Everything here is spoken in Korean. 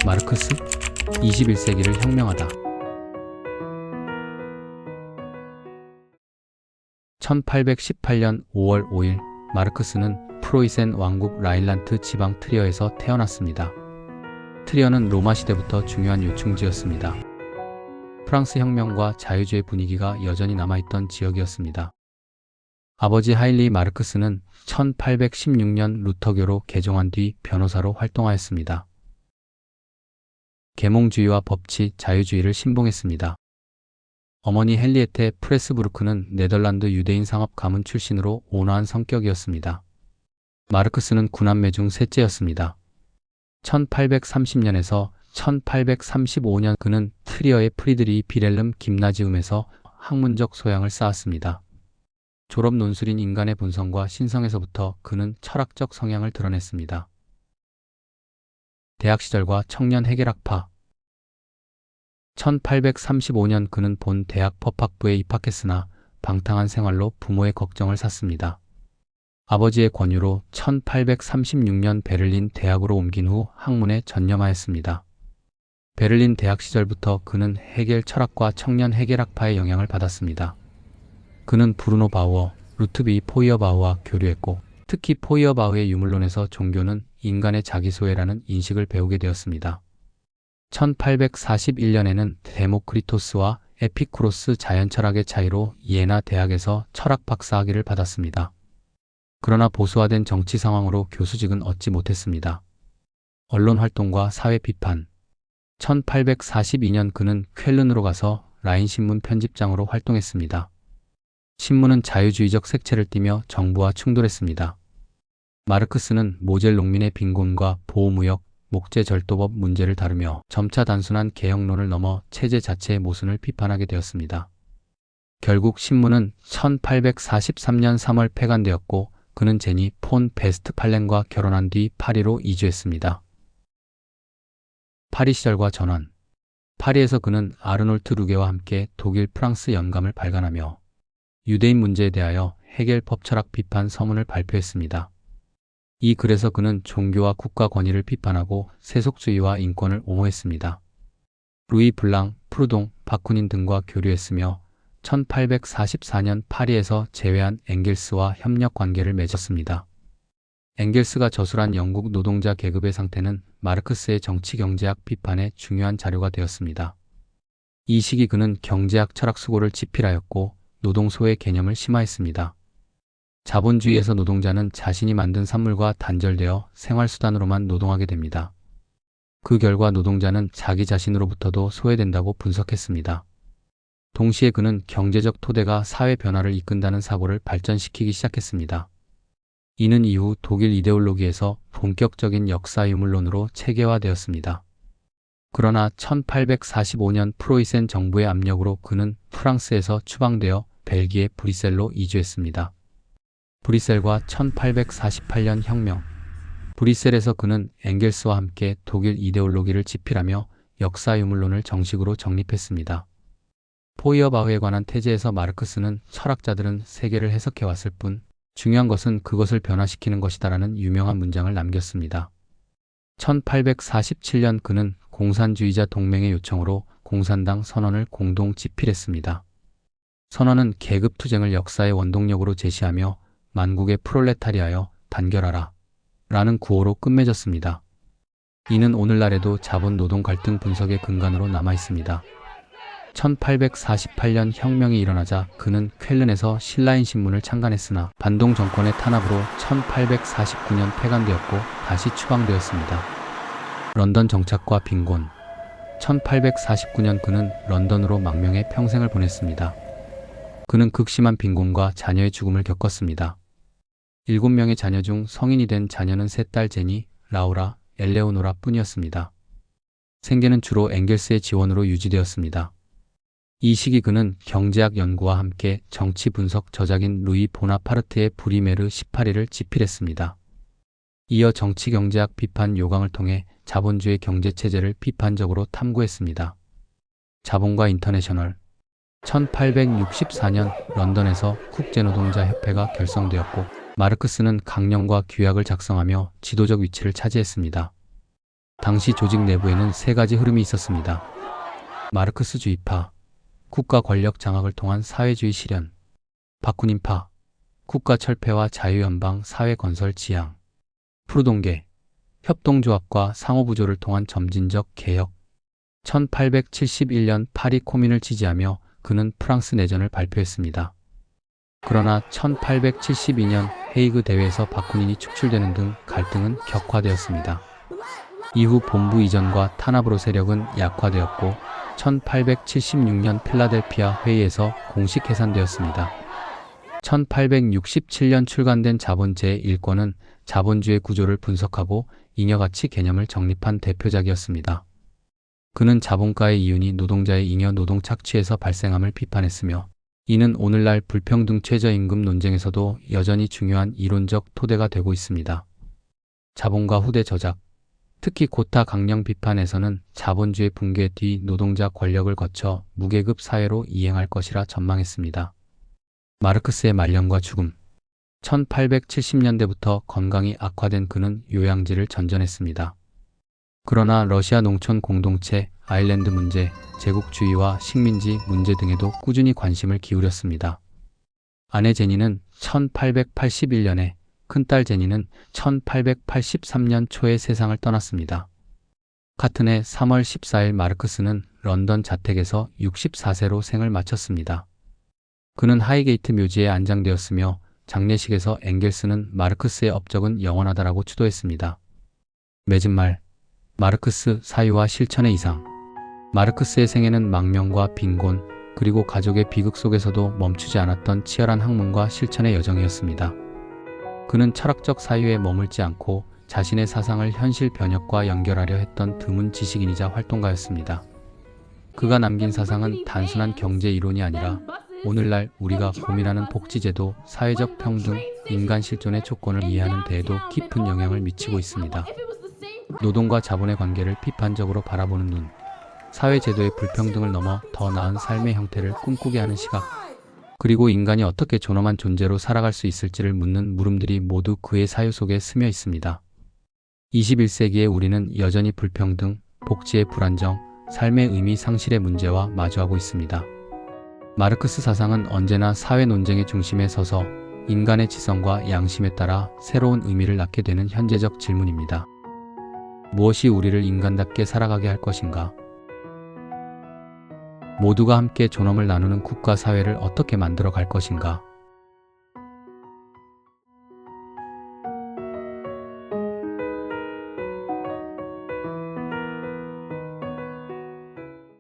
마르크스, 21세기를 혁명하다. 1818년 5월 5일 마르크스는 프로이센 왕국 라인란트 지방 트리어에서 태어났습니다. 트리어는 로마 시대부터 중요한 요충지였습니다. 프랑스 혁명과 자유주의 분위기가 여전히 남아있던 지역이었습니다. 아버지 하일리 마르크스는 1816년 루터교로 개종한 뒤 변호사로 활동하였습니다. 계몽주의와 법치, 자유주의를 신봉했습니다. 어머니 헨리에테 프레스부르크는 네덜란드 유대인 상업 가문 출신으로 온화한 성격이었습니다. 마르크스는 9남매 중 셋째였습니다. 1830년에서 1835년 그는 트리어의 프리드리 비렐름 김나지움에서 학문적 소양을 쌓았습니다. 졸업 논술인 인간의 본성과 신성에서부터 그는 철학적 성향을 드러냈습니다. 대학 시절과 청년 해결학파 1835년 그는 본 대학 법학부에 입학했으나 방탕한 생활로 부모의 걱정을 샀습니다. 아버지의 권유로 1836년 베를린 대학으로 옮긴 후 학문에 전념하였습니다. 베를린 대학 시절부터 그는 헤겔 철학과 청년 해결학파의 영향을 받았습니다. 그는 브루노 바우어, 루트비 포이어바우와 교류했고 특히 포이어바우의 유물론에서 종교는 인간의 자기소외라는 인식을 배우게 되었습니다. 1841년에는 데모크리토스와 에피쿠로스 자연철학의 차이로 이에나 대학에서 철학 박사학위를 받았습니다. 그러나 보수화된 정치 상황으로 교수직은 얻지 못했습니다. 언론 활동과 사회 비판 1842년 그는 쾰른으로 가서 라인신문 편집장으로 활동했습니다. 신문은 자유주의적 색채를 띠며 정부와 충돌했습니다. 마르크스는 모젤 농민의 빈곤과 보호무역, 목재절도법 문제를 다루며 점차 단순한 개혁론을 넘어 체제 자체의 모순을 비판하게 되었습니다. 결국 신문은 1843년 3월 폐간되었고 그는 제니 폰 베스트팔렌과 결혼한 뒤 파리로 이주했습니다. 파리 시절과 전환 파리에서 그는 아르놀트 루게와 함께 독일 프랑스 연감을 발간하며 유대인 문제에 대하여 헤겔 법철학 비판 서문을 발표했습니다. 이 글에서 그는 종교와 국가 권위를 비판하고 세속주의와 인권을 옹호했습니다. 루이 블랑, 프루동, 바쿠닌 등과 교류했으며 1844년 파리에서 재회한 엥겔스와 협력 관계를 맺었습니다. 엥겔스가 저술한 영국 노동자 계급의 상태는 마르크스의 정치경제학 비판의 중요한 자료가 되었습니다. 이 시기 그는 경제학 철학 수고를 집필하였고 노동소의 개념을 심화했습니다. 자본주의에서 노동자는 자신이 만든 산물과 단절되어 생활수단으로만 노동하게 됩니다. 그 결과 노동자는 자기 자신으로부터도 소외된다고 분석했습니다. 동시에 그는 경제적 토대가 사회 변화를 이끈다는 사고를 발전시키기 시작했습니다. 이는 이후 독일 이데올로기에서 본격적인 역사 유물론으로 체계화되었습니다. 그러나 1845년 프로이센 정부의 압력으로 그는 프랑스에서 추방되어 벨기에 브뤼셀로 이주했습니다. 브뤼셀과 1848년 혁명 브뤼셀에서 그는 엥겔스와 함께 독일 이데올로기를 집필하며 역사 유물론을 정식으로 정립했습니다. 포이어바흐에 관한 태제에서 마르크스는 철학자들은 세계를 해석해왔을 뿐 중요한 것은 그것을 변화시키는 것이다라는 유명한 문장을 남겼습니다. 1847년 그는 공산주의자 동맹의 요청으로 공산당 선언을 공동 집필했습니다. 선언은 계급투쟁을 역사의 원동력으로 제시하며 만국의 프롤레타리아여 단결하라 라는 구호로 끝맺었습니다. 이는 오늘날에도 자본 노동 갈등 분석의 근간으로 남아있습니다. 1848년 혁명이 일어나자 그는 쾰른에서 신라인 신문을 창간했으나 반동 정권의 탄압으로 1849년 폐간되었고 다시 추방되었습니다. 런던 정착과 빈곤 1849년 그는 런던으로 망명해 평생을 보냈습니다. 그는 극심한 빈곤과 자녀의 죽음을 겪었습니다. 7명의 자녀 중 성인이 된 자녀는 3딸 제니, 라우라, 엘레오노라 뿐이었습니다. 생계는 주로 엥겔스의 지원으로 유지되었습니다. 이 시기 그는 경제학 연구와 함께 정치 분석 저작인 루이 보나파르트의 브리메르 18일을 집필했습니다. 이어 정치경제학 비판 요강을 통해 자본주의 경제체제를 비판적으로 탐구했습니다. 자본과 인터내셔널 1864년 런던에서 국제노동자협회가 결성되었고 마르크스는 강령과 규약을 작성하며 지도적 위치를 차지했습니다. 당시 조직 내부에는 세 가지 흐름이 있었습니다. 마르크스주의파, 국가 권력 장악을 통한 사회주의 실현, 바쿠닌파, 국가 철폐와 자유연방 사회 건설 지향, 프루동계, 협동조합과 상호부조를 통한 점진적 개혁. 1871년 파리 코민을 지지하며 그는 프랑스 내전을 발표했습니다. 그러나 1872년 헤이그 대회에서 바쿠닌이 축출되는 등 갈등은 격화되었습니다. 이후 본부 이전과 탄압으로 세력은 약화되었고 1876년 필라델피아 회의에서 공식 해산되었습니다. 1867년 출간된 자본 제1권은 자본주의 구조를 분석하고 잉여가치 개념을 정립한 대표작이었습니다. 그는 자본가의 이윤이 노동자의 잉여 노동 착취에서 발생함을 비판했으며 이는 오늘날 불평등 최저임금 논쟁에서도 여전히 중요한 이론적 토대가 되고 있습니다. 자본가 후대 저작, 특히 고타 강령 비판에서는 자본주의 붕괴 뒤 노동자 권력을 거쳐 무계급 사회로 이행할 것이라 전망했습니다. 마르크스의 말년과 죽음. 1870년대부터 건강이 악화된 그는 요양지를 전전했습니다. 그러나 러시아 농촌 공동체, 아일랜드 문제, 제국주의와 식민지 문제 등에도 꾸준히 관심을 기울였습니다. 아내 제니는 1881년에, 큰딸 제니는 1883년 초에 세상을 떠났습니다. 같은 해 3월 14일 마르크스는 런던 자택에서 64세로 생을 마쳤습니다. 그는 하이게이트 묘지에 안장되었으며 장례식에서 엥겔스는 마르크스의 업적은 영원하다라고 추도했습니다. 맺은 말, 마르크스 사유와 실천의 이상. 마르크스의 생애는 망명과 빈곤, 그리고 가족의 비극 속에서도 멈추지 않았던 치열한 학문과 실천의 여정이었습니다. 그는 철학적 사유에 머물지 않고 자신의 사상을 현실 변혁과 연결하려 했던 드문 지식인이자 활동가였습니다. 그가 남긴 사상은 단순한 경제 이론이 아니라 오늘날 우리가 고민하는 복지제도, 사회적 평등, 인간 실존의 조건을 이해하는 데에도 깊은 영향을 미치고 있습니다. 노동과 자본의 관계를 비판적으로 바라보는 눈, 사회제도의 불평등을 넘어 더 나은 삶의 형태를 꿈꾸게 하는 시각, 그리고 인간이 어떻게 존엄한 존재로 살아갈 수 있을지를 묻는 물음들이 모두 그의 사유 속에 스며 있습니다. 21세기에 우리는 여전히 불평등, 복지의 불안정, 삶의 의미 상실의 문제와 마주하고 있습니다. 마르크스 사상은 언제나 사회 논쟁의 중심에 서서 인간의 지성과 양심에 따라 새로운 의미를 낳게 되는 현재적 질문입니다. 무엇이 우리를 인간답게 살아가게 할 것인가? 모두가 함께 존엄을 나누는 국가 사회를 어떻게 만들어 갈 것인가?